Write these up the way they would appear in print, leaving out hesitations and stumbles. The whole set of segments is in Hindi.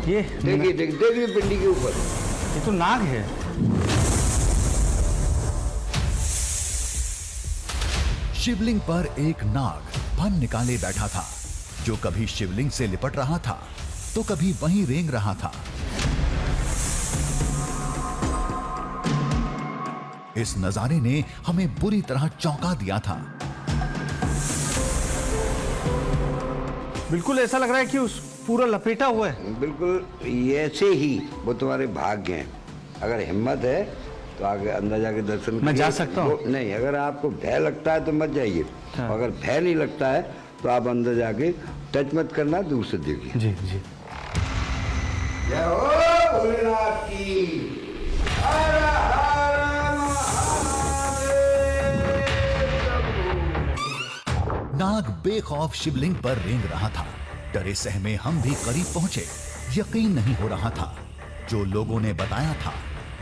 ये देखिए देखिए पिंडी के ऊपर ये तो नाग है। शिवलिंग पर एक नाग फन निकाले बैठा था, जो कभी शिवलिंग से लिपट रहा था तो कभी वहीं रेंग रहा था। इस नजारे ने हमें बुरी तरह चौंका दिया था। बिल्कुल ऐसा लग रहा है कि उस पूरा लपेटा हुआ है। बिल्कुल ऐसे ही वो तुम्हारे भाग्य हैं। अगर हिम्मत है तो आगे अंदर जाके दर्शन मैं जा सकता हूँ? नहीं, अगर आपको भय लगता है तो मत जाइए। हाँ। अगर भय नहीं लगता है तो आप अंदर जाके टच मत करना, दूर से देखिए। जी जी। जय हो भोलेनाथ की। हर हर महादेव। नाग बेखौफ शिवलिंग पर रेंग रहा था। डरे सहमे हम भी करीब पहुंचे। यकीन नहीं हो रहा था, जो लोगों ने बताया था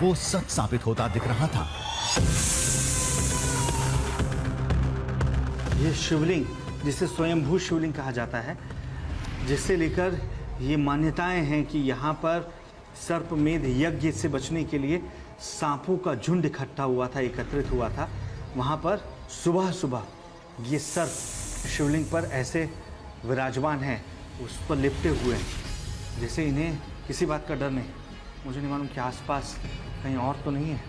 वो सच साबित होता दिख रहा था। ये शिवलिंग, जिसे स्वयंभू शिवलिंग कहा जाता है, जिससे लेकर ये मान्यताएं हैं कि यहाँ पर सर्पमेध यज्ञ से बचने के लिए सांपों का झुंड इकट्ठा हुआ था, एकत्रित हुआ था। वहाँ पर सुबह सुबह ये सर्प शिवलिंग पर ऐसे विराजमान हैं, उस पर लिपटे हुए हैं, जैसे इन्हें किसी बात का डर नहीं। मुझे नहीं मालूम कि आसपास कहीं और तो नहीं है।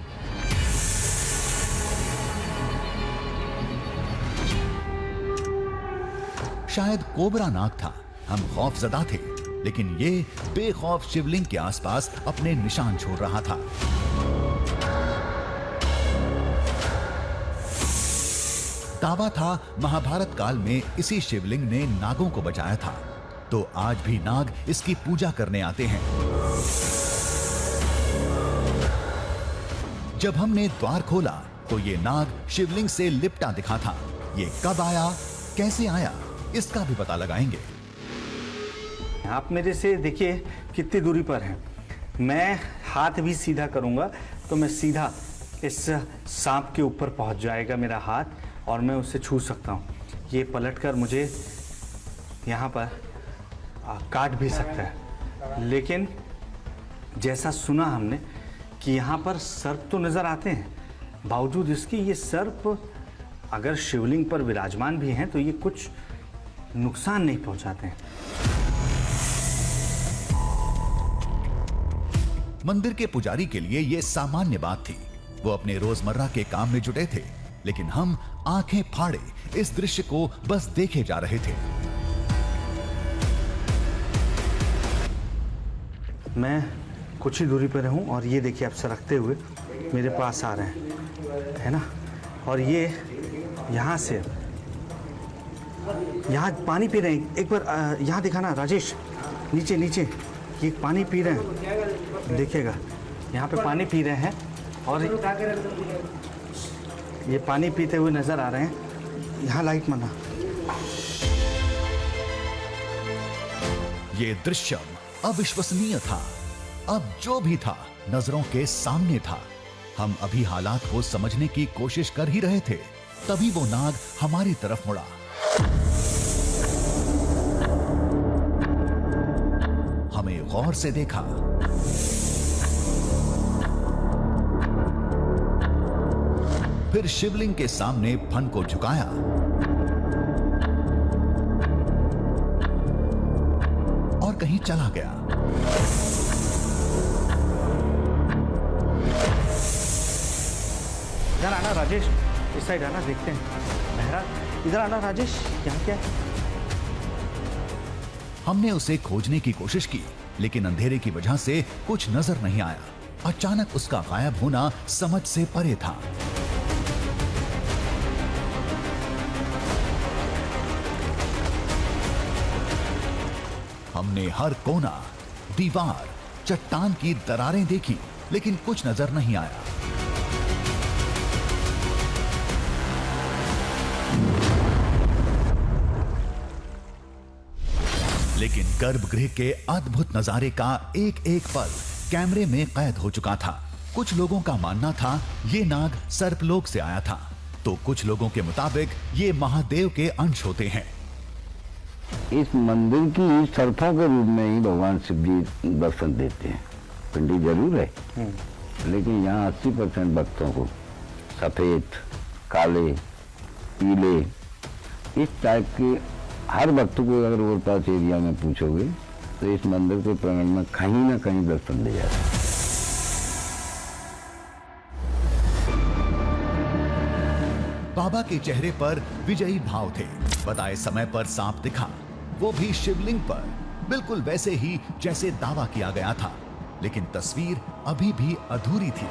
शायद कोबरा नाग था। हम खौफजदा थे, लेकिन ये बेखौफ शिवलिंग के आसपास अपने निशान छोड़ रहा था। दावा था महाभारत काल में इसी शिवलिंग ने नागों को बचाया था, तो आज भी नाग इसकी पूजा करने आते हैं। जब हमने द्वार खोला तो ये नाग शिवलिंग से लिपटा दिखा था। ये कब आया, कैसे आया, इसका भी पता लगाएंगे। आप मेरे से देखिए कितनी दूरी पर हैं। मैं हाथ भी सीधा करूंगा तो मैं सीधा इस सांप के ऊपर पहुंच जाएगा मेरा हाथ, और मैं उसे छू सकता हूं। ये पलटकर मुझे यहाँ पर काट भी सकता है। लेकिन जैसा सुना हमने कि यहाँ पर सर्प तो नज़र आते हैं, बावजूद इसके ये सर्प अगर शिवलिंग पर विराजमान भी हैं तो ये कुछ नुकसान नहीं पहुंचाते हैं। मंदिर के पुजारी के लिए यह सामान्य बात थी। वो अपने रोजमर्रा के काम में जुटे थे, लेकिन हम आंखें फाड़े इस दृश्य को बस देखे जा रहे थे। मैं कुछ ही दूरी पर हूँ और ये देखिए आप सरकते हुए मेरे पास आ रहे हैं, है ना। और ये यहाँ से यहाँ पानी पी रहे हैं। एक बार यहाँ दिखाना राजेश, नीचे नीचे ये पानी पी रहे हैं, देखिएगा यहाँ पे पानी पी रहे हैं और ये पानी पीते हुए नजर आ रहे हैं। यहाँ लाइट मना। ये दृश्य अविश्वसनीय था। अब जो भी था नजरों के सामने था। हम अभी हालात को समझने की कोशिश कर ही रहे थे, तभी वो नाग हमारी तरफ मुड़ा। हमें गौर से देखा, फिर शिवलिंग के सामने फन को झुकाया और कहीं चला गया। इधर आना राजेश, इस साइड आना, देखते हैं। मेहरा इधर आना राजेश, यहाँ क्या है? हमने उसे खोजने की कोशिश की, लेकिन अंधेरे की वजह से कुछ नजर नहीं आया। अचानक उसका गायब होना समझ से परे था। हमने हर कोना, दीवार, चट्टान की दरारें देखी, लेकिन कुछ नजर नहीं आया। लेकिन गर्भगृह के अद्भुत नजारे का एक एक पल कैमरे में कैद हो चुका था। कुछ लोगों का मानना था ये नाग सर्पलोक से आया था, तो कुछ लोगों के मुताबिक ये महादेव के अंश होते हैं। इस मंदिर की सरफों के रूप में ही भगवान शिव जी दर्शन देते हैं। पिंडी जरूर है, लेकिन यहाँ 80% भक्तों को सफेद, काले, पीले, इस टाइप के हर भक्त को अगर और पास एरिया में पूछोगे तो इस मंदिर के प्रांगण में कहीं ना कहीं दर्शन दे जाते हैं। बाबा के चेहरे पर विजयी भाव थे। बताए समय पर सांप दिखा, वो भी शिवलिंग पर, बिल्कुल वैसे ही जैसे दावा किया गया था। लेकिन तस्वीर अभी भी अधूरी थी।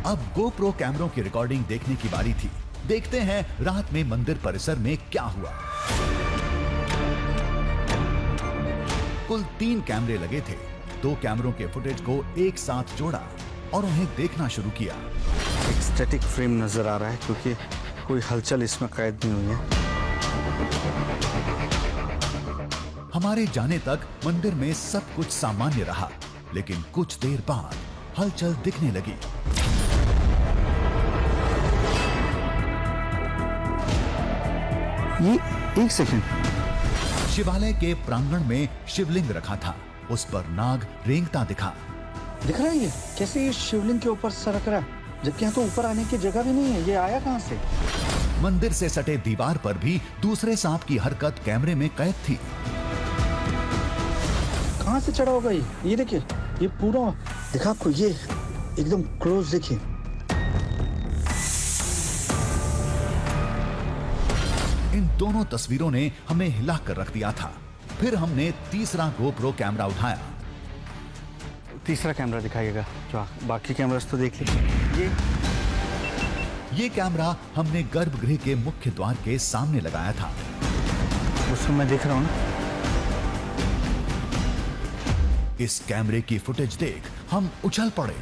अब GoPro कैमरों की रिकॉर्डिंग देखने की बारी थी। देखते हैं रात में मंदिर परिसर में क्या हुआ। कुल 3 कैमरे लगे थे। 2 कैमरों के फुटेज को एक साथ जोड़ा और उन्हें देखना शुरू किया। एक स्टैटिक फ्रेम नजर आ रहा है क्योंकि कोई हलचल इसमें कैद नहीं हुई है। हमारे जाने तक मंदिर में सब कुछ सामान्य रहा, लेकिन कुछ देर बाद हलचल दिखने लगी। ये एक सेकंड, शिवालय के प्रांगण में शिवलिंग रखा था, उस पर नाग रेंगता दिखा। दिख रहा है ये कैसे ये शिवलिंग के ऊपर सरक रहा है, जबकि यहाँ तो ऊपर आने की जगह भी नहीं है। ये आया कहाँ से? मंदिर से सटे दीवार पर भी दूसरे सांप की हरकत कैमरे में कैद थी। कहाँ से चढ़ा होगा ये देखिए, ये पूरा दिखा आपको, ये एकदम क्लोज देखिए। इन दोनों तस्वीरों ने हमें हिला कर रख दिया था। फिर हमने तीसरा GoPro कैमरा उठाया। तीसरा कैमरा दिखाइएगा, जो बाकी कैमरास तो देख लीजिए। ये कैमरा हमने गर्भगृह के मुख्य द्वार के सामने लगाया था। उसमें मैं देख रहा हूँ ना। इस कैमरे की फुटेज देख हम उछल पड़े।